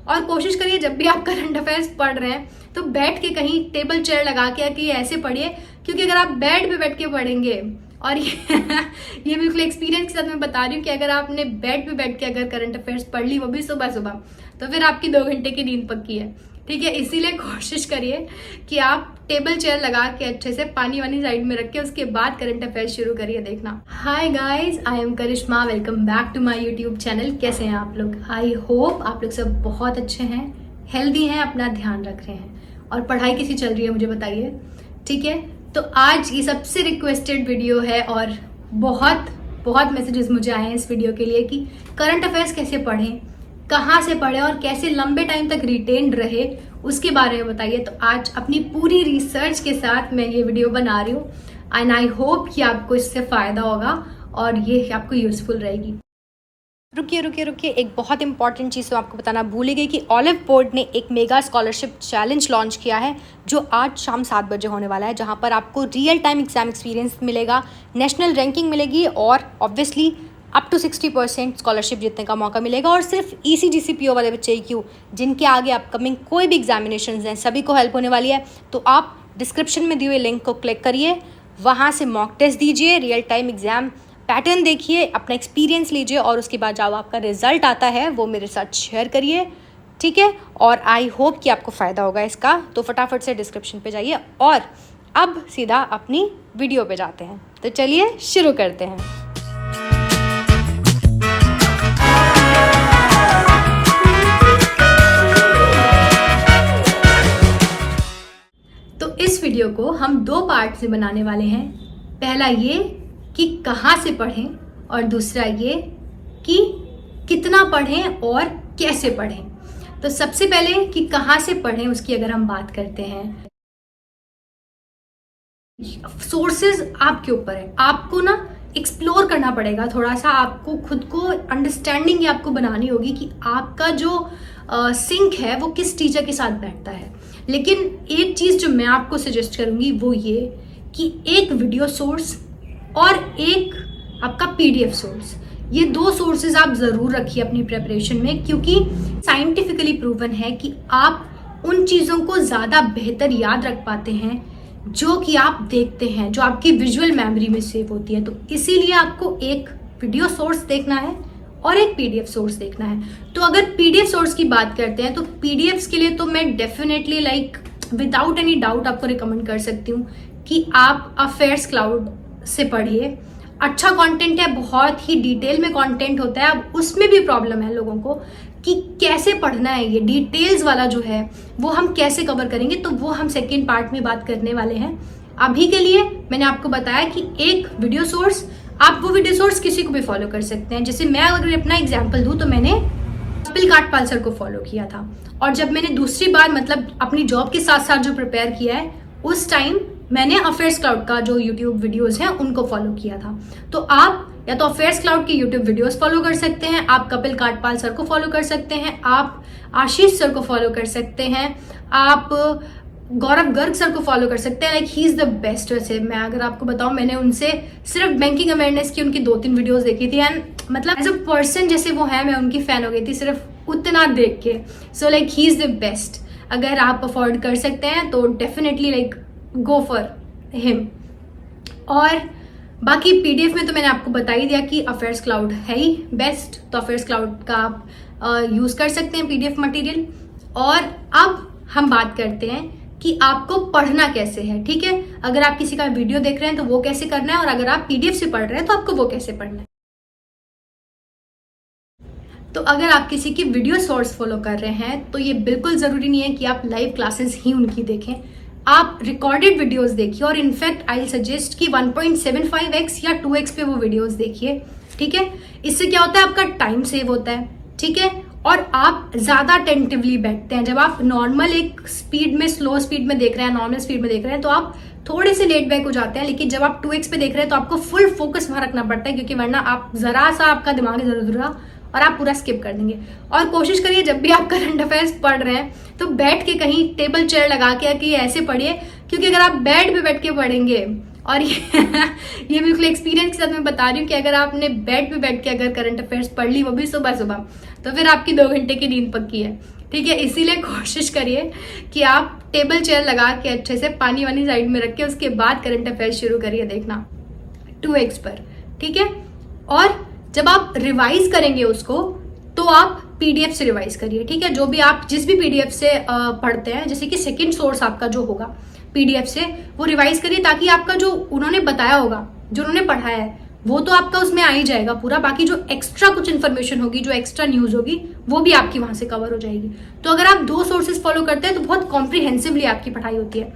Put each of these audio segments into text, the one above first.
और कोशिश करिए जब भी आप करंट अफेयर्स पढ़ रहे हैं तो बैठ के कहीं टेबल चेयर लगा के कि ऐसे पढ़िए, क्योंकि अगर आप बेड पे बैठ के पढ़ेंगे और ये बिल्कुल एक्सपीरियंस के साथ मैं बता रही हूँ कि अगर आपने बेड पे बैठ के अगर करंट अफेयर्स पढ़ ली वो भी सुबह सुबह, तो फिर आपकी 2 घंटे की नींद पक्की है। ठीक है, इसीलिए कोशिश करिए कि आप टेबल चेयर लगा के अच्छे से पानी वानी साइड में रख के उसके बाद करंट अफेयर्स शुरू करिए देखना। Hi guys, I am Karishma, welcome back to my YouTube channel. कैसे हैं आप लोग? आई होप आप लोग सब बहुत अच्छे हैं, हेल्दी हैं, अपना ध्यान रख रहे हैं और पढ़ाई कैसी चल रही है मुझे बताइए। ठीक है, तो आज की सबसे रिक्वेस्टेड वीडियो है और बहुत मैसेजेस मुझे आए हैं इस वीडियो के लिए कि करंट अफेयर्स कैसे पढ़ें, कहाँ से पढ़ें और कैसे लंबे टाइम तक रिटेन रहे, उसके बारे में बताइए। तो आज अपनी पूरी रिसर्च के साथ मैं ये वीडियो बना रही हूँ एंड आई होप कि आपको इससे फायदा होगा और ये आपको यूजफुल रहेगी। रुकिए, एक बहुत इंपॉर्टेंट चीज़ तो आपको बताना भूल ही गई कि ऑलिव बोर्ड ने एक मेगा स्कॉलरशिप चैलेंज लॉन्च किया है जो आज शाम 7 बजे होने वाला है, जहां पर आपको रियल टाइम एग्जाम एक्सपीरियंस मिलेगा, नेशनल रैंकिंग मिलेगी और ऑब्वियसली अप टू 60% स्कॉलरशिप जीतने का मौका मिलेगा। और सिर्फ ECGCPO वाले बच्चे ही क्यों, जिनके आगे अपकमिंग कोई भी एग्जामिनेशन हैं सभी को हेल्प होने वाली है। तो आप डिस्क्रिप्शन में दिए हुए लिंक को क्लिक करिए, वहाँ से मॉक टेस्ट दीजिए, रियल टाइम एग्जाम पैटर्न देखिए, अपना एक्सपीरियंस लीजिए और उसके बाद जब आपका रिजल्ट आता है वो मेरे साथ शेयर करिए। ठीक है, और आई होप कि आपको फ़ायदा होगा इसका। तो फटाफट से डिस्क्रिप्शन पे जाइए और अब सीधा अपनी वीडियो पे जाते हैं। तो चलिए शुरू करते हैं। तो इस वीडियो को हम 2 पार्ट में बनाने वाले हैं। पहला ये कि कहाँ से पढ़ें और दूसरा ये कि कितना पढ़ें और कैसे पढ़ें। तो सबसे पहले कि कहाँ से पढ़ें उसकी अगर हम बात करते हैं, सोर्सेज आपके ऊपर है, आपको ना एक्सप्लोर करना पड़ेगा थोड़ा सा, आपको खुद को अंडरस्टैंडिंग आपको बनानी होगी कि आपका जो सिंक है वो किस टीचर के साथ बैठता है। लेकिन एक चीज़ जो मैं आपको सजेस्ट करूँगी वो ये कि एक वीडियो सोर्स और एक आपका PDF सोर्स, ये 2 सोर्सेज आप ज़रूर रखिए अपनी प्रिपरेशन में, क्योंकि साइंटिफिकली प्रूवन है कि आप उन चीज़ों को ज़्यादा बेहतर याद रख पाते हैं जो कि आप देखते हैं, जो आपकी विजुअल मेमोरी में सेव होती है। तो इसीलिए आपको एक वीडियो सोर्स देखना है और एक PDF सोर्स देखना है। तो अगर PDF सोर्स की बात करते हैं तो PDFs के लिए तो मैं डेफिनेटली विदाउट एनी डाउट आपको रिकमेंड कर सकती हूँ कि आप अफेयर्स क्लाउड से पढ़िए। अच्छा कंटेंट है, बहुत ही डिटेल में कंटेंट होता है। अब उसमें भी प्रॉब्लम है लोगों को कि कैसे पढ़ना है, ये डिटेल्स वाला जो है वो हम कैसे कवर करेंगे, तो वो हम सेकेंड पार्ट में बात करने वाले हैं। अभी के लिए मैंने आपको बताया कि एक वीडियो सोर्स, आप वो वीडियो सोर्स किसी को भी फॉलो कर सकते हैं। जैसे मैं अगर अपना एग्जाम्पल दूँ तो मैंने कपिल काठपाल सर को फॉलो किया था, और जब मैंने दूसरी बार मतलब अपनी जॉब के साथ साथ जो प्रिपेयर किया है उस टाइम मैंने अफेयर्स क्लाउड का जो यूट्यूब वीडियोस हैं उनको फॉलो किया था। तो आप या तो अफेयर्स क्लाउड के यूट्यूब वीडियोस फॉलो कर सकते हैं, आप कपिल काठपाल सर को फॉलो कर सकते हैं, आप आशीष सर को फॉलो कर सकते हैं, आप गौरव गर्ग सर को फॉलो कर सकते हैं। He is the best. वैसे मैं अगर आपको बताऊं, मैंने उनसे सिर्फ बैंकिंग अवेयरनेस की उनकी 2-3 वीडियोस देखी थी एंड मतलब एज अ पर्सन जैसे वो है, मैं उनकी फैन हो गई थी सिर्फ उतना देख के। सो ही इज़ द बेस्ट। अगर आप अफोर्ड कर सकते हैं तो डेफिनेटली गो फॉर हिम। और बाकी PDF में तो मैंने आपको बता ही दिया कि अफेयर्स क्लाउड है ही बेस्ट, तो अफेयर्स क्लाउड का आप यूज़ कर सकते हैं PDF मटेरियल। और अब हम बात करते हैं कि आपको पढ़ना कैसे है। ठीक है, अगर आप किसी का वीडियो देख रहे हैं तो वो कैसे करना है, और अगर आप PDF से पढ़ रहे हैं तो आपको वो कैसे पढ़ना है। तो अगर आप किसी की वीडियो सोर्स फॉलो कर रहे हैं तो ये बिल्कुल ज़रूरी नहीं है कि आप लाइव क्लासेस ही उनकी देखें, आप रिकॉर्डेड वीडियोस देखिए। और इनफैक्ट आई सजेस्ट कि 1.75x या 2x पे वो वीडियोस देखिए। ठीक है, इससे क्या होता है, आपका टाइम सेव होता है। ठीक है, और आप ज़्यादा अटेंटिवली बैठते हैं। जब आप नॉर्मल एक स्पीड में, स्लो स्पीड में देख रहे हैं, नॉर्मल स्पीड में देख रहे हैं तो आप थोड़े से लेट बैक हो जाते हैं। लेकिन जब आप 2x पे देख रहे हैं तो आपको फुल फोकस वहाँ रखना पड़ता है, क्योंकि वरना आप ज़रा सा आपका दिमाग इधर उधर और आप पूरा स्किप कर देंगे। और कोशिश करिए जब भी आप करंट अफेयर्स पढ़ रहे हैं तो बैठ के कहीं टेबल चेयर लगा के कि ऐसे पढ़िए, क्योंकि अगर आप बेड पे बैठ के पढ़ेंगे और ये बिल्कुल एक्सपीरियंस के साथ मैं बता रही हूँ कि अगर आपने बेड पे बैठ के अगर करंट अफेयर्स पढ़ ली वो भी सुबह सुबह, तो फिर आपकी 2 घंटे की नींद पक्की है। ठीक है, इसीलिए कोशिश करिए कि आप टेबल चेयर लगा के अच्छे से पानी वानी साइड में रख के उसके बाद करंट अफेयर्स शुरू करिए देखना 2x पर। ठीक है, और जब आप रिवाइज करेंगे उसको तो आप पीडीएफ से रिवाइज करिए। ठीक है, जो भी आप जिस भी पीडीएफ से पढ़ते हैं, जैसे कि सेकंड सोर्स आपका जो होगा पीडीएफ से, वो रिवाइज करिए ताकि आपका जो उन्होंने बताया होगा, जो उन्होंने पढ़ाया है, वो तो आपका उसमें आ ही जाएगा पूरा। बाकी जो एक्स्ट्रा कुछ इन्फॉर्मेशन होगी, जो एक्स्ट्रा न्यूज होगी, वो भी आपकी वहां से कवर हो जाएगी। तो अगर आप 2 सोर्सेज फॉलो करते हैं तो बहुत कॉम्प्रिहेंसिवली आपकी पढ़ाई होती है।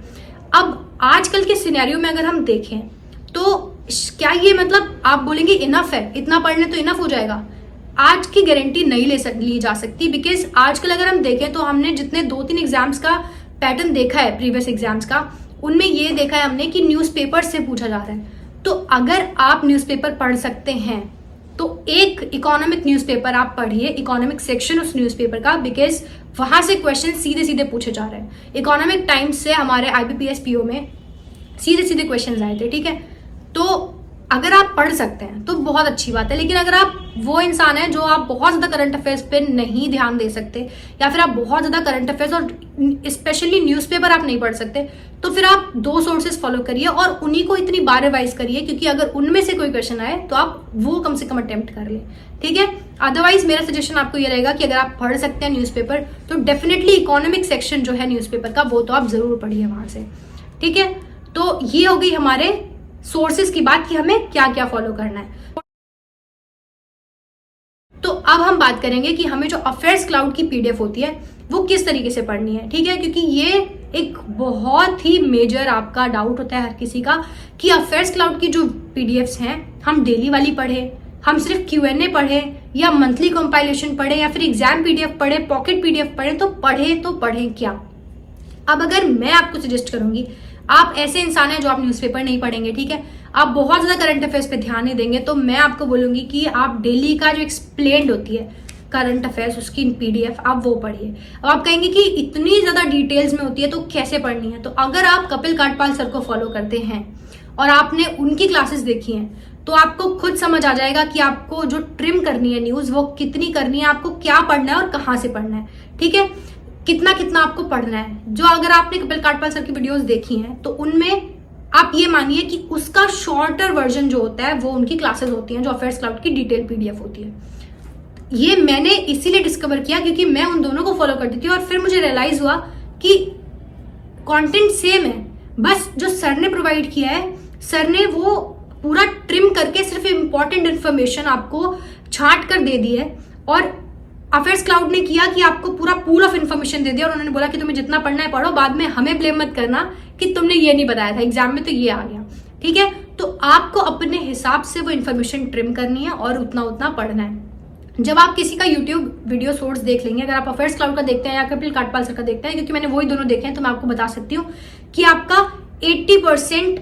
अब आजकल के सिनेरियो में अगर हम देखें तो क्या ये मतलब आप बोलेंगे इनफ है, इतना पढ़ने तो इनफ हो जाएगा? आज की गारंटी नहीं ली जा सकती, बिकॉज आजकल अगर हम देखें तो हमने जितने 2-3 एग्जाम्स का पैटर्न देखा है, प्रीवियस एग्जाम्स का, उनमें ये देखा है हमने कि न्यूज़पेपर से पूछा जा रहा है। तो अगर आप न्यूज़पेपर पढ़ सकते हैं तो एक इकोनॉमिक न्यूज़पेपर आप पढ़िए, इकोनॉमिक सेक्शन उस न्यूज़पेपर का, बिकॉज वहां से क्वेश्चन सीधे सीधे पूछे जा रहे हैं। इकोनॉमिक टाइम्स से हमारे IBPS PO में सीधे सीधे क्वेश्चन आए थे। ठीक है, तो अगर आप पढ़ सकते हैं तो बहुत अच्छी बात है, लेकिन अगर आप वो इंसान है जो आप बहुत ज्यादा करंट अफेयर्स पे नहीं ध्यान दे सकते, या फिर आप बहुत ज्यादा करंट अफेयर्स और स्पेशली न्यूज़पेपर आप नहीं पढ़ सकते, तो फिर आप 2 सोर्सेज फॉलो करिए और उन्हीं को इतनी बार रिवाइज करिए, क्योंकि अगर उनमें से कोई क्वेश्चन आए तो आप वो कम से कम अटेम्प्ट कर ले। ठीक है, अदरवाइज मेरा सजेशन आपको ये रहेगा कि अगर आप पढ़ सकते हैं न्यूज़पेपर तो डेफिनेटली इकोनॉमिक सेक्शन जो है न्यूज़पेपर का, वो तो आप जरूर पढ़िए वहां से। ठीक है, तो ये हो गई हमारे सोर्सेज की बात कि हमें क्या क्या फॉलो करना है। तो अब हम बात करेंगे कि हमें जो अफेयर्स क्लाउड की पीडीएफ होती है वो किस तरीके से पढ़नी है। ठीक है, क्योंकि ये एक बहुत ही मेजर आपका डाउट होता है हर किसी का कि अफेयर्स क्लाउड की जो पीडीएफ्स हैं हम डेली वाली पढ़े, हम सिर्फ Q&A पढ़े, या मंथली कंपाइलेशन पढ़े, या फिर एग्जाम पीडीएफ पढ़े, पॉकेट पीडीएफ पढ़े, तो पढ़े क्या? अब अगर मैं आपको सजेस्ट करूंगी, आप ऐसे इंसान हैं जो आप न्यूज़पेपर नहीं पढ़ेंगे, ठीक है, आप बहुत ज्यादा करंट अफेयर्स पे ध्यान नहीं देंगे, तो मैं आपको बोलूंगी कि आप डेली का जो एक्सप्लेन्ड होती है करंट अफेयर्स, उसकी पीडीएफ आप वो पढ़िए। अब आप कहेंगे कि इतनी ज्यादा डिटेल्स में होती है तो कैसे पढ़नी है? तो अगर आप कपिल काठपाल सर को फॉलो करते हैं और आपने उनकी क्लासेस देखी हैं तो आपको खुद समझ आ जाएगा कि आपको जो ट्रिम करनी है न्यूज वो कितनी करनी है, आपको क्या पढ़ना है और कहाँ से पढ़ना है। ठीक है, कितना कितना आपको पढ़ना है। जो अगर आपने कपिल काठपाल सर की वीडियोस देखी हैं तो उनमें आप ये मानिए कि उसका शॉर्टर वर्जन जो होता है वो उनकी क्लासेस होती हैं, जो अफेयर्स क्लाउड की डिटेल पीडीएफ होती है। ये मैंने इसीलिए डिस्कवर किया क्योंकि मैं उन दोनों को फॉलो करती थी और फिर मुझे रियलाइज हुआ कि कंटेंट सेम है, बस जो सर ने प्रोवाइड किया है, सर ने वो पूरा ट्रिम करके सिर्फ इंपॉर्टेंट इन्फॉर्मेशन आपको छांट कर दे दी है, और अफेयर्स क्लाउड ने किया कि आपको पूरा पूल ऑफ इन्फॉर्मेशन दे दिया और उन्होंने बोला कि तुम्हें जितना पढ़ना है पढ़ो, बाद में हमें ब्लेम मत करना कि तुमने ये नहीं बताया था एग्जाम में तो ये आ गया। ठीक है, तो आपको अपने हिसाब से वो इन्फॉर्मेशन ट्रिम करनी है और उतना उतना पढ़ना है। जब आप किसी का यूट्यूब वीडियो सोर्स देख लेंगे, अगर आप अफेयर्स क्लाउड का देखते हैं या कपिल काठपाल सर का देखते हैं, क्योंकि मैंने वही दोनों देखे हैं, तो मैं आपको बता सकती हूँ कि आपका 80%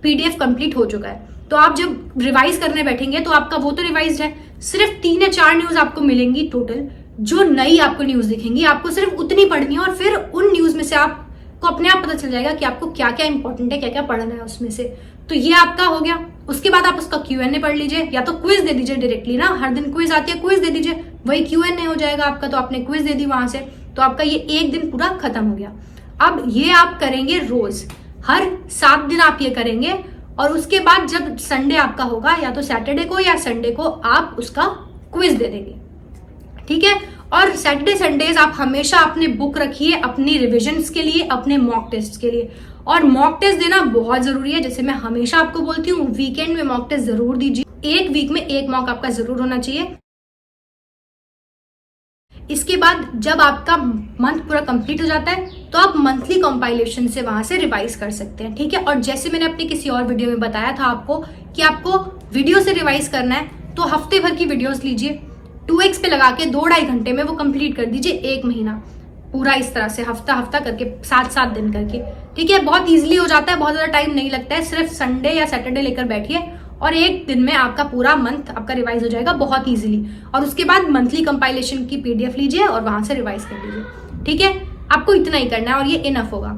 पीडीएफ कंप्लीट हो चुका है। तो आप जब रिवाइज करने बैठेंगे तो आपका वो तो रिवाइज है, सिर्फ 3 या 4 न्यूज आपको मिलेंगी टोटल, जो नई आपको न्यूज दिखेंगी, आपको सिर्फ उतनी पढ़नी है और फिर उन न्यूज में से आपको अपने आप पता चल जाएगा कि आपको क्या क्या इंपॉर्टेंट है, क्या क्या पढ़ना है उसमें से। तो ये आपका हो गया। उसके बाद आप उसका Q&A पढ़ लीजिए, या तो क्विज दे दीजिए डायरेक्टली ना, हर दिन क्विज आती है, क्विज दे दीजिए, वही Q&A हो जाएगा आपका। तो आपने क्विज दे दी वहां से, तो आपका ये एक दिन पूरा खत्म हो गया। अब ये आप करेंगे रोज, हर 7 दिन आप ये करेंगे, और उसके बाद जब संडे आपका होगा, या तो सैटरडे को या संडे को, आप उसका क्विज दे देंगे। ठीक है, और सैटरडे संडेज आप हमेशा अपने बुक रखिए अपनी रिविजन्स के लिए, अपने मॉक टेस्ट के लिए। और मॉक टेस्ट देना बहुत जरूरी है, जैसे मैं हमेशा आपको बोलती हूँ, वीकेंड में मॉक टेस्ट जरूर दीजिए, एक वीक में 1 मॉक आपका जरूर होना चाहिए। इसके बाद जब आपका मंथ पूरा कंप्लीट हो जाता है तो आप मंथली कंपाइलेशन से वहां से रिवाइज कर सकते हैं। ठीक है, और जैसे मैंने अपनी किसी और वीडियो में बताया था आपको कि आपको वीडियो से रिवाइज करना है, तो हफ्ते भर की वीडियोस लीजिए, 2x पे लगा के 2-2.5 घंटे में वो कंप्लीट कर दीजिए, 1 महीना पूरा, इस तरह से हफ्ता हफ्ता करके 7-7 दिन करके। ठीक है, बहुत इजीली हो जाता है, बहुत ज्यादा टाइम नहीं लगता है, सिर्फ संडे या सैटरडे लेकर बैठिए और 1 दिन में आपका पूरा मंथ आपका रिवाइज हो जाएगा बहुत इजीली। और उसके बाद मंथली कंपाइलेशन की पीडीएफ लीजिए और वहां से रिवाइज कर लीजिए। ठीक है, आपको इतना ही करना है और ये इनफ होगा।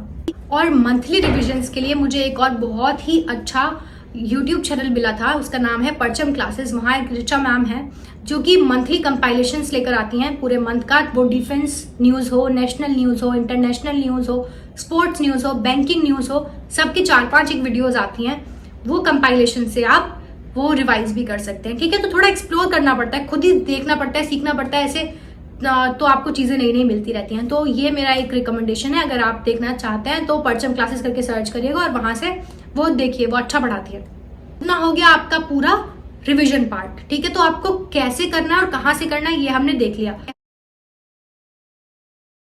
और मंथली रिविजन्स के लिए मुझे एक और बहुत ही अच्छा यूट्यूब चैनल मिला था, उसका नाम है परचम क्लासेस। वहाँ एक ऋचा मैम है जो कि मंथली कंपाइलेशंस लेकर आती हैं पूरे मंथ का, वो डिफेंस न्यूज़ हो, नेशनल न्यूज़ हो, इंटरनेशनल न्यूज़ हो, स्पोर्ट्स न्यूज़ हो, बैंकिंग न्यूज़ हो, सबकी 4-5 एक वीडियोज़ आती हैं। वो कंपाइलेशन से आप वो रिवाइज भी कर सकते हैं। ठीक है, तो थोड़ा एक्सप्लोर करना पड़ता है, खुद ही देखना पड़ता है, सीखना पड़ता है, ऐसे तो आपको चीज़ें नई नई मिलती रहती हैं। तो ये मेरा एक रिकमेंडेशन है, अगर आप देखना चाहते हैं तो परचम क्लासेस करके सर्च करिएगा और वहां से वो देखिए, वो अच्छा पढ़ाती है। इतना हो गया आपका पूरा रिवीजन पार्ट। ठीक है, तो आपको कैसे करना है और कहाँ से करना है ये हमने देख लिया।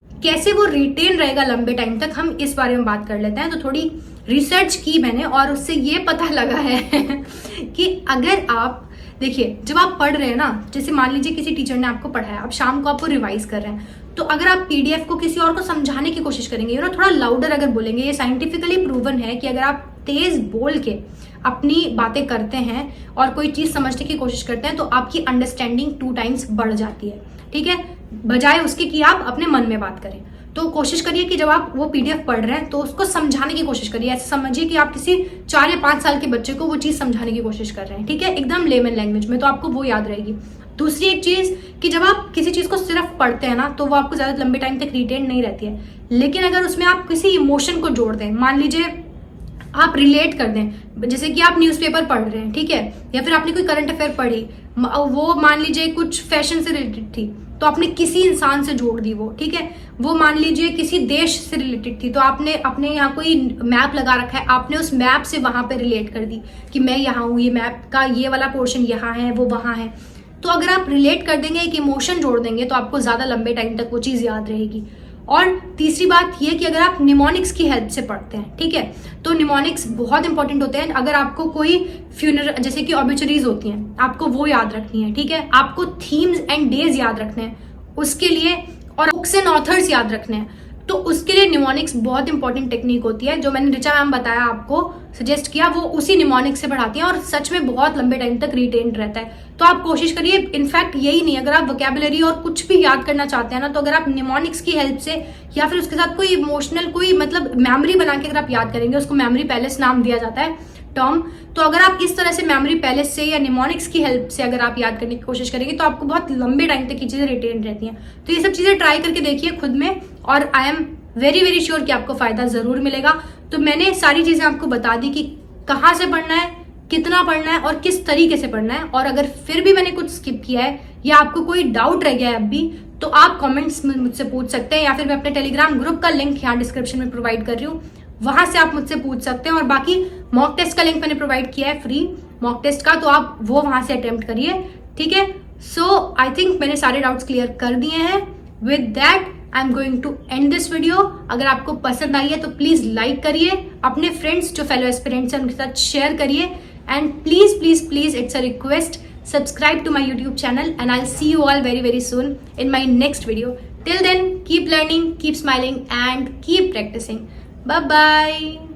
कैसे वो रिटेन रहेगा लंबे टाइम तक, हम इस बारे में बात कर लेते हैं। तो थोड़ी रिसर्च की मैंने और उससे ये पता लगा है कि अगर आप देखिए, जब आप पढ़ रहे हैं ना, जैसे मान लीजिए किसी टीचर ने आपको पढ़ाया, अब शाम को आपको रिवाइज कर रहे हैं, तो अगर आप पीडीएफ को किसी और को समझाने की कोशिश करेंगे, थोड़ा लाउडर अगर बोलेंगे, ये साइंटिफिकली प्रूवन है कि अगर आप तेज बोल के अपनी बातें करते हैं और कोई चीज समझने की कोशिश करते हैं तो आपकी अंडरस्टैंडिंग 2 टाइम्स बढ़ जाती है। ठीक है, बजाय उसके कि आप अपने मन में बात करें। तो कोशिश करिए कि जब आप वो पीडीएफ पढ़ रहे हैं तो उसको समझाने की कोशिश करिए। ऐसे समझिए कि आप किसी 4 या 5 साल के बच्चे को वो चीज समझाने की कोशिश कर रहे हैं। ठीक है, एकदम लेमन लैंग्वेज में, तो आपको वो याद रहेगी। दूसरी एक चीज कि जब आप किसी चीज को सिर्फ पढ़ते हैं ना, तो वो आपको ज्यादा लंबे टाइम तक रिटेन नहीं रहती है। लेकिन अगर उसमें आप किसी इमोशन को जोड़ दें, मान लीजिए आप रिलेट कर दें, जैसे कि आप न्यूज़पेपर पढ़ रहे हैं, ठीक है, या फिर आपने कोई करंट अफेयर पढ़ी, वो मान लीजिए कुछ फैशन से रिलेटेड थी, तो आपने किसी इंसान से जोड़ दी वो। ठीक है, वो मान लीजिए किसी देश से रिलेटेड थी, तो आपने अपने यहाँ कोई मैप लगा रखा है, आपने उस मैप से वहां पे रिलेट कर दी कि मैं यहाँ हूँ, ये मैप का ये वाला पोर्शन यहाँ है, वो वहां है। तो अगर आप रिलेट कर देंगे, एक इमोशन जोड़ देंगे, तो आपको ज्यादा लंबे टाइम तक वो चीज याद रहेगी। और तीसरी बात ये कि अगर आप निमोनिक्स की हेल्प से पढ़ते हैं, ठीक है, तो निमोनिक्स बहुत इंपॉर्टेंट होते हैं। अगर आपको कोई फ्यूनरल, जैसे कि ऑबिचुरीज होती हैं, आपको वो याद रखनी है। ठीक है, आपको थीम्स एंड डेज याद रखने हैं उसके लिए, और बुक्स एंड ऑथर्स याद रखने हैं, तो उसके लिए निमोनिक्स बहुत इंपॉर्टेंट टेक्निक होती है। जो मैंने रिचा मैम बताया, आपको सजेस्ट किया, वो उसी निमोनिक्स से पढ़ाती हैं और सच में बहुत लंबे टाइम तक रिटेन्ड रहता है। तो आप कोशिश करिए, इनफैक्ट यही नहीं, अगर आप वोकैबुलरी और कुछ भी याद करना चाहते हैं ना, तो अगर आप निमोनिक्स की हेल्प से या फिर उसके साथ कोई इमोशनल, कोई मतलब मेमोरी बना के अगर आप याद करेंगे, उसको मेमोरी पैलेस नाम दिया जाता है टर्म, तो अगर आप इस तरह से मेमोरी पैलेस से या निमोनिक्स की हेल्प से अगर आप याद करने की कोशिश करेंगे, तो आपको बहुत लंबे टाइम तक ये चीजें रिटेन रहती हैं। तो ये सब चीजें ट्राई करके देखिए खुद में, और I am very very sure कि आपको फायदा जरूर मिलेगा। तो मैंने सारी चीजें आपको बता दी कि कहाँ से पढ़ना है, कितना पढ़ना है और किस तरीके से पढ़ना है। और अगर फिर भी मैंने कुछ स्किप किया है या आपको कोई डाउट रह गया है अब भी, तो आप कमेंट्स में मुझसे पूछ सकते हैं, या फिर मैं अपने टेलीग्राम ग्रुप का लिंक यहाँ डिस्क्रिप्शन में प्रोवाइड कर रही हूँ, वहां से आप मुझसे पूछ सकते हैं। और बाकी मॉक टेस्ट का लिंक मैंने प्रोवाइड किया है, फ्री मॉक टेस्ट का, तो आप वो वहां से अटेम्प्ट करिए। ठीक है, सो आई थिंक मैंने सारे डाउट्स क्लियर कर दिए हैं। With that I am going to end this video. अगर आपको पसंद आई है तो प्लीज लाइक करिए, अपने फ्रेंड्स जो फेलो एस्पिरेंट्स हैं उनके साथ शेयर करिए, and please please please, it's a request, subscribe to my YouTube channel, and I'll see you all very very soon in my next video. Till then, keep learning, keep smiling, and keep practicing. Bye bye.